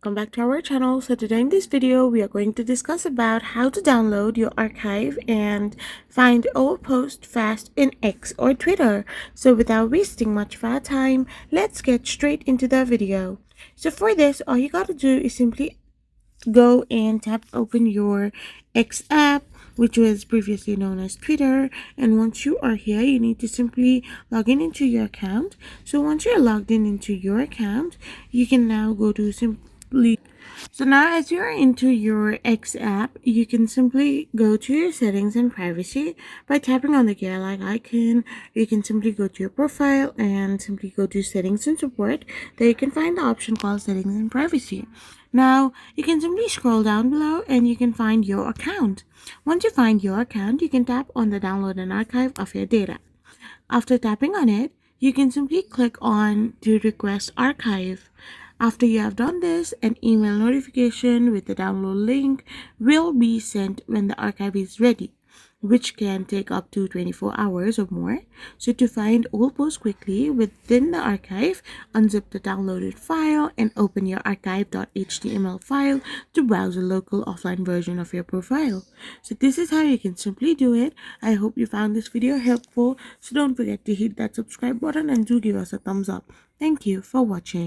welcome back to our channel. So today in this video we are going to discuss about how to download your archive and find old posts fast in X or Twitter. So without wasting much of our time, let's get straight into the video. So for this, all you gotta do is simply go and tap open your X app, which was previously known as Twitter. And once you are here, you need to simply log in into your account. So once you're logged in into your account, you can now go to simply now as you're into your X app, you can simply go to your settings and privacy by tapping on the gear like icon. You can simply go to your profile and simply go to settings and support. There you can find the option called settings and privacy. Now you can simply scroll down below and you can find your account. Once you find your account, you can tap on the download and archive of your data. After tapping on it, you can simply click on to request archive. After you have done this, an email notification with the download link will be sent when the archive is ready, which can take up to 24 hours or more. So to find all posts quickly within the archive, unzip the downloaded file and open your archive.html file to browse a local offline version of your profile. So this is how you can simply do it. I hope you found this video helpful. So don't forget to hit that subscribe button and do give us a thumbs up. Thank you for watching.